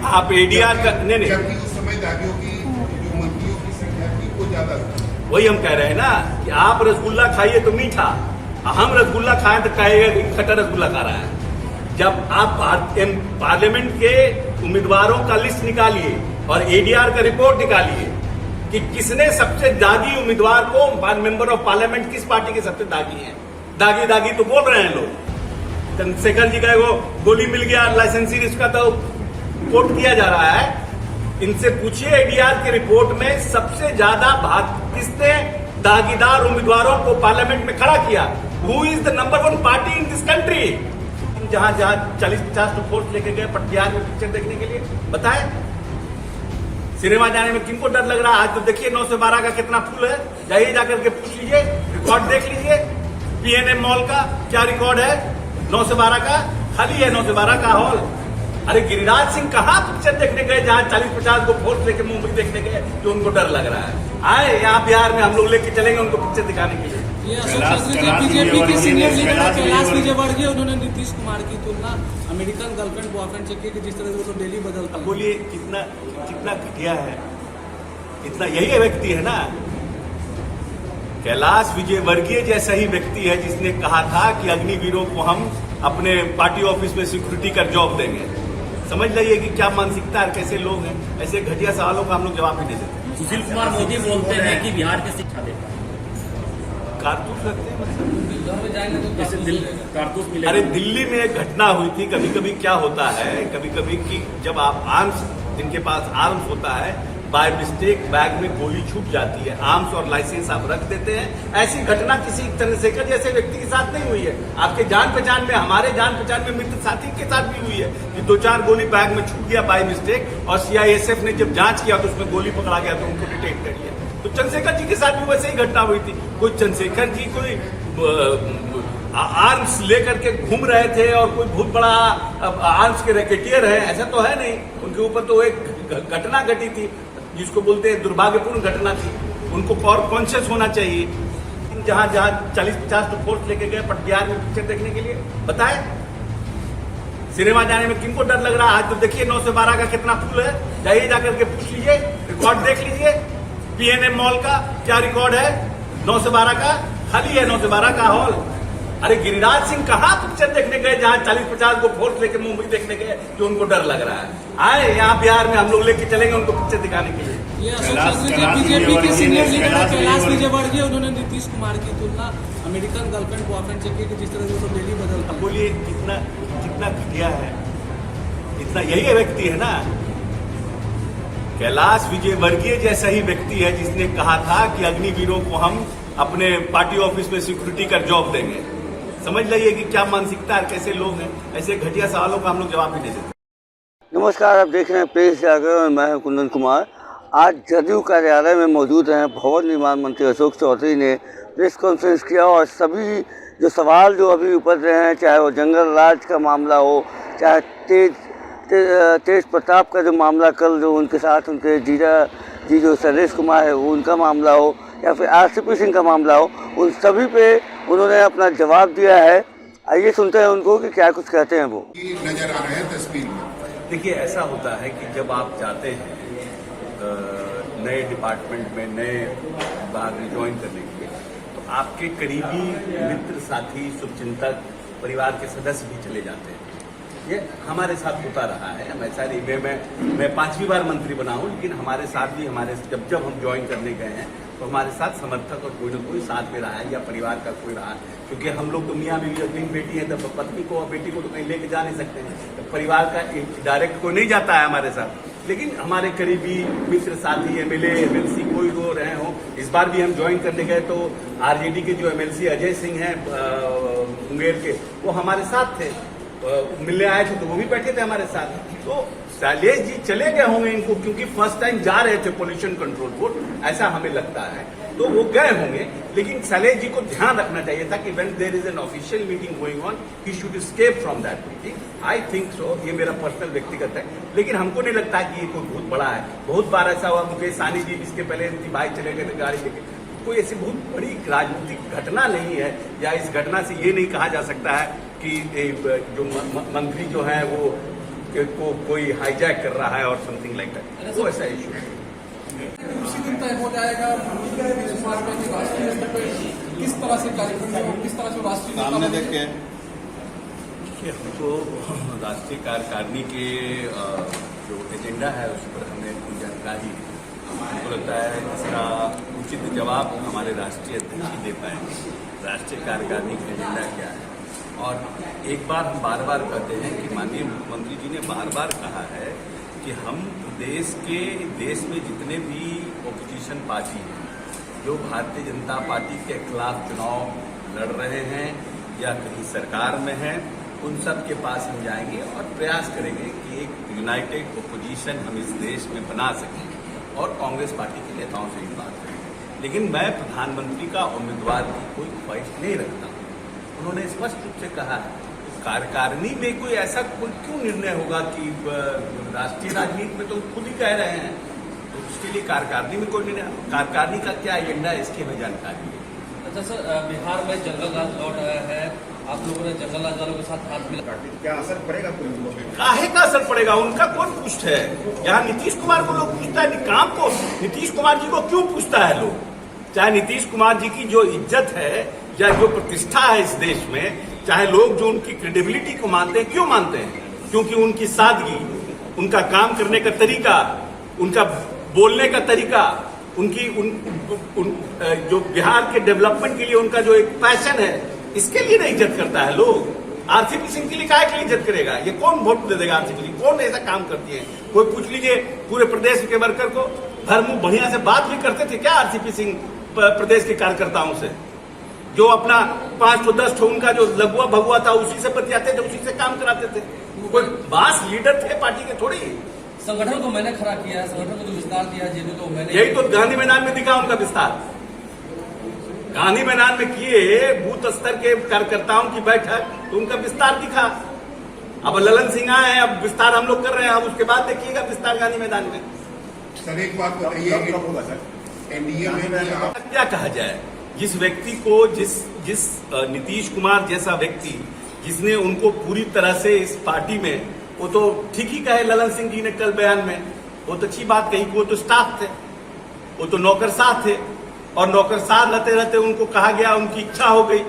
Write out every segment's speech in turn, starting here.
आप एडीआर का नहीं, जबकि उस समय दागियों की जो मंत्रियों की संख्या थी वो ज्यादा थी। वही हम कह रहे हैं ना कि आप रसगुल्ला खाइए तो मीठा, हम रसगुल्ला खाएं तो कहेगा कि खट्टा रसगुल्ला खा रहा है। जब आप पार्लियामेंट के उम्मीदवारों का लिस्ट निकालिए और एडीआर का रिपोर्ट निकालिए कि किसने सबसे दागी उम्मीदवार को मेंबर ऑफ पार्लियामेंट किस पार्टी के सबसे दागी हैं। दागी दागी तो बोल रहे हैं लोग। चंद्रशेखर जी का वो गोली मिल गया, लाइसेंसी इसका तो कोट किया जा रहा है। इनसे पूछिए एडीआर की रिपोर्ट में सबसे ज्यादा किसने दागीदार उम्मीदवारों को पार्लियामेंट में खड़ा किया। Who is the number 1 party in this country. जहां 40-50 तो फोर्स लेके गए पटियाला में पिक्चर देखने के लिए, बताएं सिनेमा जाने में किनको डर लग रहा है। आज तो देखिए 9 से 12 का कितना फुल है, जाइए जाकर के पूछ लीजिए, रिकॉर्ड देख लीजिए। पीएनएम मॉल का क्या रिकॉर्ड है, 9 से 12 का खाली है, 9 से 12 का हॉल। अरे गिरिराज सिंह कहाँ पिक्चर देखने गए जहां 40-50 को फोर्स लेके मुंबई देखने गए, जो उनको डर लग रहा है। आए यहाँ बिहार में हम लोग लेके चलेंगे उनको पिक्चर दिखाने के लिए। बीजेपी के सीनियर लीडर कैलाश विजयवर्गीय, उन्होंने नीतीश कुमार की तुलना अमेरिकन गर्लफ्रेंड बॉयफ्रेंड से की कि जिस तरह से वो तो डेली बदलते हैं। बोलिए कितना घटिया है, इतना यही व्यक्ति है ना। कैलाश विजयवर्गीय जैसा ही व्यक्ति है जिसने कहा था कि अग्निवीरों को हम अपने पार्टी ऑफिस में सिक्योरिटी का जॉब देंगे। समझ लाइए कि क्या मानसिकता है, कैसे लोग हैं। ऐसे घटिया सवालों का हम लोग जवाब नहीं दे सकते। सुशील कुमार मोदी बोलते हैं कि बिहार की शिक्षा देता है, कारतूस रखते हैं मतलब। कारतूस मिले। अरे दिल्ली में एक घटना हुई थी। कभी कभी क्या होता है, कभी कभी कि जब आप आर्म्स, जिनके पास आर्म्स होता है, बाय मिस्टेक बैग में गोली छूट जाती है, आर्म्स और लाइसेंस आप रख देते हैं। ऐसी घटना किसी चंद्रशेखर जैसे व्यक्ति के साथ नहीं हुई है। आपके जान पहचान में, हमारे जान पहचान में मित्र साथी के साथ भी हुई है कि 2-4 गोली बैग में छूट गया बाय मिस्टेक, और सीआईएसएफ ने जब जांच किया तो उसमें गोली पकड़ा गया तो उनको डिटेक्ट कर लिया। तो चंद्रशेखर जी के साथ भी वैसे ही घटना हुई थी। कोई चंद्रशेखर जी कोई आर्म्स लेकर के घूम रहे थे और कोई बहुत बड़ा आर्म्स के रैकेटियर है, ऐसा तो है नहीं। उनके ऊपर तो एक घटना घटी थी जिसको बोलते हैं दुर्भाग्यपूर्ण घटना थी। उनको कॉन्शियस होना चाहिए। जहां 40-50 तो फोर्स लेके गए पटियाला में पिक्चर देखने के लिए, बताएं सिनेमा जाने में किनको डर लग रहा है। आज तो देखिए 9 से 12 का कितना फुल है, जाइए जाकर के पूछ लीजिए, रिकॉर्ड देख लीजिए। पीएनएम मॉल का क्या रिकॉर्ड है, 9 से 12 का खाली है, 9 से 12 का हॉल। अरे गिरिराज सिंह कहाँ पिक्चर देखने गए जहां 40-50 को फोर्स लेके मुंबई देखने गए, जो उनको डर लग रहा है। आए यहाँ बिहार में हम लोग लेके चलेंगे उनको पिक्चर दिखाने के लिए। बीजेपी के सीनियर लीडर कैलाश विजयवर्गीय, उन्होंने नीतीश कुमार की तुलना अमेरिकन गर्लफ्रेंड बॉयफ्रेंड से की कि जिस तरह से वो तो डेली बदलते हैं। बोलिए कितना घटिया है, इतना यही व्यक्ति है ना। कैलाश विजयवर्गीय जैसा ही व्यक्ति है जिसने कहा था कि अग्निवीरों को हम अपने पार्टी ऑफिस में सिक्योरिटी का जॉब देंगे। समझ लाइए कि क्या मानसिकता है, कैसे लोग हैं। ऐसे घटिया सवालों का हम लोग जवाब नहीं दे सकते। नमस्कार, आप देख रहे हैं प्रेस जागरण और मैं हूं कुंदन कुमार। आज जदयू कार्यालय में मौजूद हैं भवन निर्माण मंत्री अशोक चौधरी ने प्रेस कॉन्फ्रेंस किया और सभी जो सवाल जो अभी उपज रहे हैं, चाहे वो जंगल राज का मामला हो, चाहे तेज प्रताप का जो मामला कल जो उनके साथ उनके जीजा जी जो सुरेश कुमार है वो उनका मामला हो, या फिर आरसीपी सिंह का मामला हो, उन सभी पे उन्होंने अपना जवाब दिया है। आइए सुनते हैं उनको कि क्या कुछ कहते हैं वो। नजर आ रहे हैं तस्वीर में। देखिए ऐसा होता है कि जब आप जाते हैं नए डिपार्टमेंट में, नए विभाग में ज्वाइन करने के लिए, तो आपके करीबी मित्र साथी शुभचिंतक परिवार के सदस्य भी चले जाते हैं। ये हमारे साथ होता रहा है। हम ऐसा नहीं, मैं 5वीं बार मंत्री बना हूं, लेकिन हमारे साथ भी जब हम ज्वाइन करने गए हैं तो हमारे साथ समर्थक और कोई ना कोई साथ में रहा है, या परिवार का कोई रहा है। क्योंकि हम लोग तो मियाँ बीवी और 3 बेटी है, तब पत्नी को और बेटी को तो कहीं लेके जा नहीं सकते हैं। तो परिवार का डायरेक्ट कोई नहीं जाता है हमारे साथ, लेकिन हमारे करीबी मित्र साथी एमएलए एमएलसी कोई हो रहे हो। इस बार भी हम ज्वाइन करने गए तो आरजेडी के जो एमएलसी अजय सिंह हैं मुंगेर के, वो हमारे साथ थे। मिलने आए थे तो वो भी बैठे थे हमारे साथ। तो शैलेश जी चले गए होंगे इनको, क्योंकि फर्स्ट टाइम जा रहे थे पोल्यूशन कंट्रोल बोर्ड, ऐसा हमें लगता है, तो वो गए होंगे। लेकिन शैलेश जी को ध्यान रखना चाहिए था कि when there is an official meeting going on, he should escape from that meeting. I think so, ये मेरा पर्सनल व्यक्तिगत है, लेकिन हमको नहीं लगता कि ये कोई बहुत बड़ा है। बहुत बार ऐसा हुआ, मुकेश साहनी जी जिसके पहले इनकी भाई चले गए थे गाड़ी लेके, कोई ऐसी बहुत बड़ी राजनीतिक घटना नहीं है। या इस घटना से ये नहीं कहा जा सकता है कि जो मंत्री जो है वो को कोई हाईजैक कर रहा है और समथिंग लाइक दैट, वो ऐसा इशू है। उसी दिन तय हो जाएगा नीतीश कुमार का कि राष्ट्रीय स्तर पर किस तरह से कार्यक्रम होगा, किस तरह से राष्ट्रीय सामने देख के देखिए, हमको राष्ट्रीय कार्यकारिणी के जो एजेंडा है उस पर हमें कोई जानकारी, हमको लगता है इसका उचित जवाब हमारे राष्ट्रीय अध्यक्ष ही दे पाएंगे। राष्ट्रीय कार्यकारिणी का एजेंडा क्या है, और एक बार हम बार बार कहते हैं कि माननीय मुख्यमंत्री जी ने बार बार कहा है कि हम देश में जितने भी ओपोजिशन पार्टी हैं जो भारतीय जनता पार्टी के खिलाफ चुनाव लड़ रहे हैं या कहीं सरकार में हैं, उन सब के पास हम जाएंगे और प्रयास करेंगे कि एक यूनाइटेड ओपोजिशन हम इस देश में बना सकें, और कांग्रेस पार्टी के नेताओं से भी बात करेंगे। लेकिन मैं प्रधानमंत्री का उम्मीदवार की कोई ख्वाहिश नहीं रखता हूँ। उन्होंने स्पष्ट रूप से कहा है कार्यकारिणी में कोई ऐसा कोई क्यों निर्णय होगा कि राष्ट्रीय राजनीति में तो खुद ही कह रहे हैं, तो उसके लिए कार्यकारिणी में कोई निर्णय, कार्यकारिणी का क्या एजेंडा है इसकी हमें जानकारी है। अच्छा सर, बिहार में जंगल राज लौट आया है, आप लोगों ने जंगल राज वालों के साथ हाथ मिला, क्या असर पड़ेगा पूरे? काहे का असर पड़ेगा? उनका कौन पूछता है? यहाँ नीतीश कुमार को लोग पूछता है, काम को नीतीश कुमार जी को क्यों पूछता है लोग? चाहे नीतीश कुमार जी की जो इज्जत है या जो प्रतिष्ठा है इस देश में, चाहे लोग जो उनकी क्रेडिबिलिटी को मानते हैं, क्यों मानते हैं? क्योंकि उनकी सादगी, उनका काम करने का तरीका, उनका बोलने का तरीका, उनकी जो बिहार के डेवलपमेंट के लिए उनका जो एक पैशन है, इसके लिए नहीं इज्जत करता है लोग। आरसीपी सिंह के लिए काहे के लिए इज्जत करेगा? ये कौन वोट दे देगा आरसीपी सिंह? कौन ऐसा काम करती है? कोई पूछ लीजिए पूरे प्रदेश के वर्कर को, भर मुंह बढ़िया से बात भी करते थे क्या आरसीपी सिंह प्रदेश के कार्यकर्ताओं से? जो अपना 5-10 उनका जो लघुआ भगुआ था उसी से बतियाते थे, उसी से काम कराते थे। कोई बास लीडर थे पार्टी के थोड़ी। संगठन को मैंने खड़ा किया, संगठन को जो विस्तार किया जेबी को मैंने, यही तो गांधी मैदान में दिखा उनका विस्तार। गांधी मैदान में किए बूथ स्तर के कार्यकर्ताओं की बैठक, तो उनका विस्तार दिखा। अब ललन सिंह आए हैं, अब विस्तार हम लोग कर रहे हैं, अब उसके बाद देखिएगा विस्तार गांधी मैदान में। सर एक बात बताइए, एनडीए में आप क्या कहा जाए, जिस व्यक्ति को जिस नीतीश कुमार जैसा व्यक्ति जिसने उनको पूरी तरह से इस पार्टी में, वो तो ठीक ही कहे ललन सिंह जी ने कल बयान में, वो तो अच्छी बात कही, वो तो स्टाफ थे, वो तो नौकरसार थे, और नौकरसार रहते रहते उनको कहा गया, उनकी इच्छा हो गई,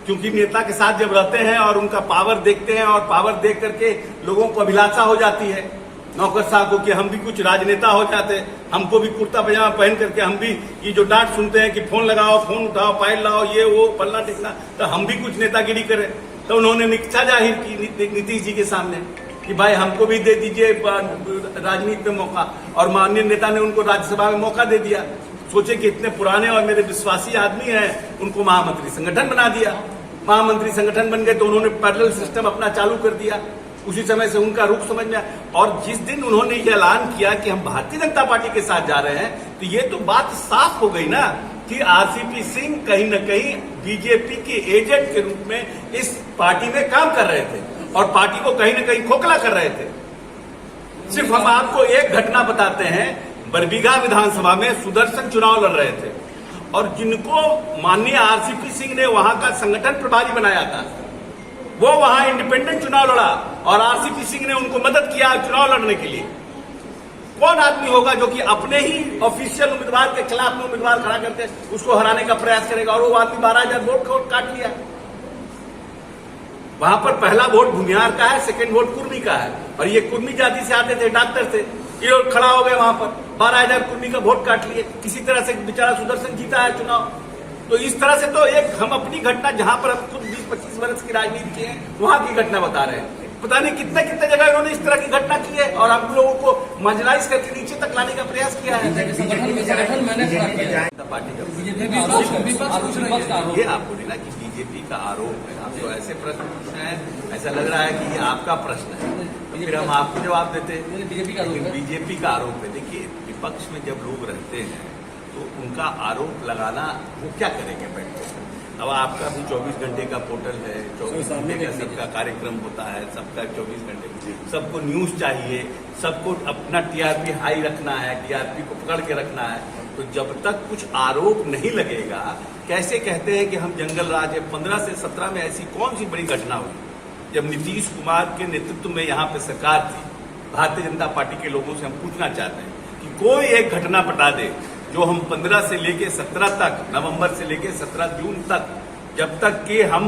क्योंकि नेता के साथ जब रहते हैं और उनका पावर देखते हैं और पावर देख करके लोगों को अभिलाषा हो जाती है नौकरशाह को कि हम भी कुछ राजनेता हो जाते, हमको भी कुर्ता पजामा पहन करके हम भी ये जो डांट सुनते हैं कि फोन लगाओ, फोन उठाओ, फाइल लाओ, ये वो पल्ला टिकना, तो हम भी कुछ नेतागिरी करें। तो उन्होंने इच्छा जाहिर की नीतीश जी के सामने कि भाई हमको भी दे दीजिए राजनीति में मौका, और माननीय नेता ने उनको राज्यसभा में मौका दे दिया। सोचे कि इतने पुराने और मेरे विश्वासी आदमी हैं, उनको महामंत्री संगठन बना दिया। महामंत्री संगठन बन गए तो उन्होंने पैरेलल सिस्टम अपना चालू कर दिया। उसी समय से उनका रुख समझ में आया, और जिस दिन उन्होंने ये ऐलान किया कि हम भारतीय जनता पार्टी के साथ जा रहे हैं, तो ये तो बात साफ हो गई ना कि आरसीपी सिंह कहीं न कहीं बीजेपी के एजेंट के रूप में इस पार्टी में काम कर रहे थे और पार्टी को कहीं न कहीं खोखला कर रहे थे। सिर्फ हम आपको एक घटना बताते हैं, बरबीघा विधानसभा में सुदर्शन चुनाव लड़ रहे थे, और जिनको माननीय आरसीपी सिंह ने वहां का संगठन प्रभारी बनाया था, वो वहां इंडिपेंडेंट चुनाव लड़ा और आरसीपी सिंह ने उनको मदद किया चुनाव लड़ने के लिए। कौन आदमी होगा जो कि अपने ही ऑफिशियल उम्मीदवार के खिलाफ में उम्मीदवार खड़ा करके उसको हराने का प्रयास करेगा? और वो आदमी 12,000 वोट काट लिया। वहां पर पहला वोट भूमिहार का है, सेकंड वोट कुर्मी का है, और ये कुर्मी जाति से आते थे, डॉक्टर थे, ये लोग खड़ा हो गए वहां पर, 12,000 कुर्मी का वोट काट लिए। किसी तरह से बेचारा सुदर्शन जीता है चुनाव। तो इस तरह से तो एक हम अपनी घटना, जहां पर हम खुद 20-25 वर्ष की राजनीति की है, वहां की घटना बता रहे हैं। पता नहीं कितने कितने जगह इन्होंने इस तरह की घटना की है और हम लोगों को मार्जिनाइज करके नीचे तक लाने का प्रयास किया है। संगठन मैंने खड़ा किया है। पार्टी का विपक्ष ये आप बोले ना कि बीजेपी का आरोप है, आप तो ऐसे प्रश्न पूछ रहे हैं, ऐसा लग रहा है कि ये आपका प्रश्न है, तो फिर हम आपको जवाब देते हैं। बीजेपी का आरोप है। देखिए, विपक्ष में जब लोग रहते हैं तो उनका आरोप लगाना, वो क्या करेंगे बैठ कर? अब आपका भी 24 घंटे का पोर्टल है, 24 घंटे का सबका कार्यक्रम होता है, सबका 24 घंटे, सबको न्यूज चाहिए, सबको अपना टीआरपी हाई रखना है, टीआरपी को पकड़ के रखना है। तो जब तक कुछ आरोप नहीं लगेगा, कैसे कहते हैं कि हम जंगल राज है? 15 से 17 में ऐसी कौन सी बड़ी घटना हुई जब नीतीश कुमार के नेतृत्व में यहाँ पे सरकार थी? भारतीय जनता पार्टी के लोगों से हम पूछना चाहते हैं कि कोई एक घटना बता दे जो हम 15 से लेके 17 तक, नवंबर से लेके 17 जून तक, जब तक कि हम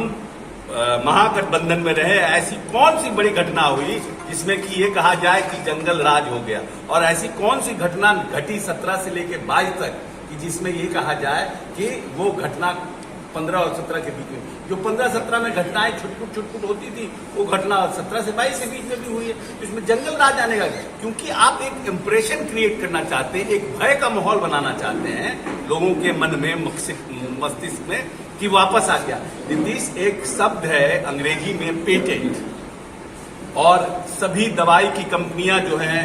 महागठबंधन में रहे, ऐसी कौन सी बड़ी घटना हुई जिसमें कि ये कहा जाए कि जंगल राज हो गया, और ऐसी कौन सी घटना घटी 17 से लेके 22 तक कि जिसमें ये कहा जाए कि वो घटना 15 और 17 के बीच में, जो 15-17 में घटनाएं छुटपुट होती थी, वो घटना 17 से 22 के बीच में भी हुई है। तो इसमें जंगल राज आने का, क्योंकि आप एक इंप्रेशन क्रिएट करना चाहते हैं, एक भय का माहौल बनाना चाहते हैं लोगों के मन में, मस्तिष्क में, कि वापस आ गया। नीतीश, एक शब्द है अंग्रेजी में पेटेंट, और सभी दवाई की कंपनियां जो हैं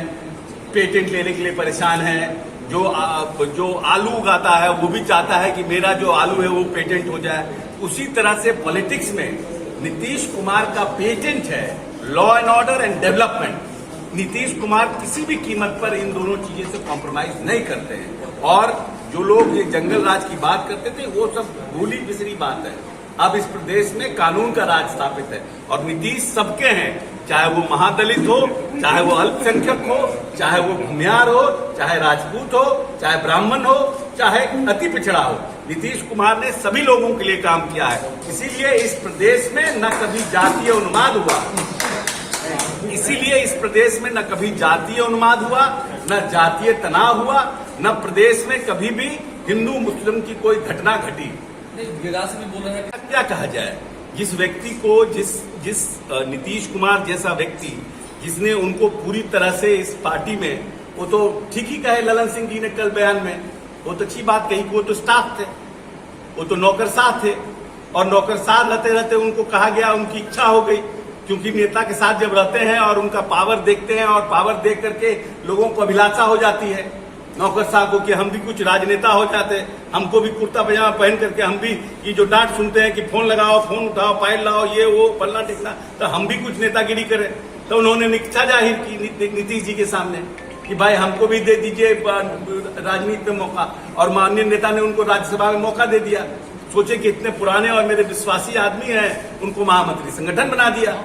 पेटेंट लेने के लिए परेशान हैं। जो आलू उगाता है वो भी चाहता है कि मेरा जो आलू है वो पेटेंट हो जाए। उसी तरह से पॉलिटिक्स में नीतीश कुमार का पेटेंट है law and order and development. Nitish Kumar किसी भी कीमत पर इन दोनों चीजें से कॉम्प्रोमाइज नहीं करते हैं, और जो लोग ये जंगल राज की बात करते थे वो सब भूली बिसरी बात है। अब इस प्रदेश में कानून का राज स्थापित है, और नीतीश सबके हैं, चाहे वो महादलित हो, चाहे वो अल्पसंख्यक हो, चाहे वो भूमियार हो, चाहे राजपूत हो, चाहे ब्राह्मण हो, चाहे अति पिछड़ा हो। नीतीश कुमार ने सभी लोगों के लिए काम किया है। इसीलिए इस प्रदेश में न कभी जातीय उन्माद हुआ, इसीलिए इस प्रदेश में न कभी जातीय उन्माद हुआ, न जातीय तनाव हुआ, न प्रदेश में कभी भी हिंदू मुस्लिम की कोई घटना घटी। विरासत में बोल रहे हैं क्या कहा जाए, जिस व्यक्ति को, जिस नीतीश कुमार जैसा व्यक्ति, जिसने उनको पूरी तरह से इस पार्टी में, वो तो ठीक ही कहे ललन सिंह जी ने कल बयान में, वो तो अच्छी बात कही कि वो तो स्टाफ थे, वो तो नौकरशाह थे, और नौकरशाह रहते रहते उनको कहा गया, उनकी इच्छा हो गई, क्योंकि नेता के साथ जब रहते हैं और उनका पावर देखते हैं, और पावर देख करके लोगों को अभिलाषा हो जाती है नौकरशाह को कि हम भी कुछ राजनेता हो जाते, हमको भी कुर्ता पजामा पहन करके हम भी ये जो डांट सुनते हैं कि फोन लगाओ, फोन उठाओ, फाइल लाओ, ये वो पलना टिकना, तो हम भी कुछ नेतागिरी करें। तो उन्होंने इच्छा जाहिर की नीतीश जी के सामने कि भाई हमको भी दे दीजिए राजनीति में मौका, और माननीय नेता ने उनको राज्यसभा में मौका दे दिया। सोचे कि इतने पुराने और मेरे विश्वासी आदमी हैं, उनको महामंत्री संगठन बना दिया।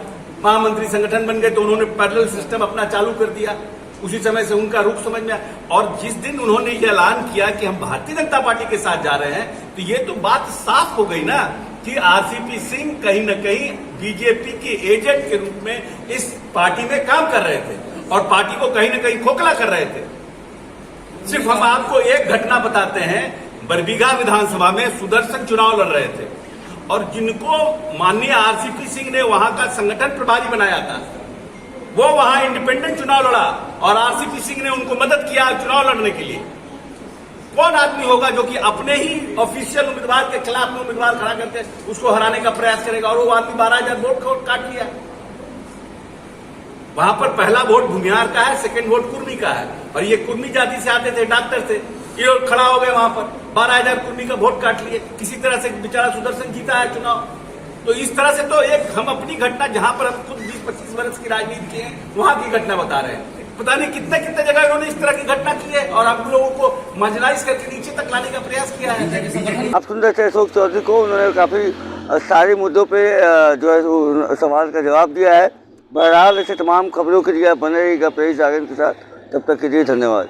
महामंत्री संगठन बन गए तो उन्होंने पैरेलल सिस्टम अपना चालू कर दिया। उसी समय से उनका रुख समझ में आया, और जिस दिन उन्होंने ये ऐलान किया कि हम भारतीय जनता पार्टी के साथ जा रहे हैं, तो ये तो बात साफ हो गई ना कि आरसीपी सिंह कहीं न कहीं बीजेपी के एजेंट के रूप में इस पार्टी में काम कर रहे थे, और पार्टी को कहीं न कहीं खोखला कर रहे थे। सिर्फ हम आपको एक घटना बताते हैं, बरबीघा विधानसभा में सुदर्शन चुनाव लड़ रहे थे, और जिनको माननीय आरसीपी सिंह ने वहां का संगठन प्रभारी बनाया था, वो वहां इंडिपेंडेंट चुनाव लड़ा, और आरसीपी सिंह ने उनको मदद किया चुनाव लड़ने के लिए। कौन आदमी होगा जो कि अपने ही ऑफिशियल उम्मीदवार के खिलाफ में उम्मीदवार खड़ा करके उसको हराने का प्रयास करेगा, और वो आदमी 12,000 वोट काट लिया। वहां पर पहला वोट भूमिहार का है, सेकंड वोट कुर्मी का है, और ये कुर्मी जाति से आते थे, डॉक्टर थे, ये खड़ा हो गए वहां पर, 12,000 कुर्मी का वोट काट लिए। किसी तरह से बेचारा सुदर्शन जीता है चुनाव। तो इस तरह से तो एक हम अपनी घटना, जहां पर हम खुद 20-25 वर्ष की राजनीति के हैं, वहां की घटना बता रहे हैं। पता नहीं कितने कितने जगह उन्होंने इस तरह की घटना की है, और आप लोगों को मार्जिनाइज करके नीचे तक लाने का प्रयास किया है। आप सुन रहे थे अशोक चौधरी को, उन्होंने काफ़ी सारे मुद्दों पे जो है सवाल का जवाब दिया है। बहरहाल ऐसे तमाम खबरों के लिए बने रहिएगा प्रेस जागरण के साथ। तब तक के लिए धन्यवाद।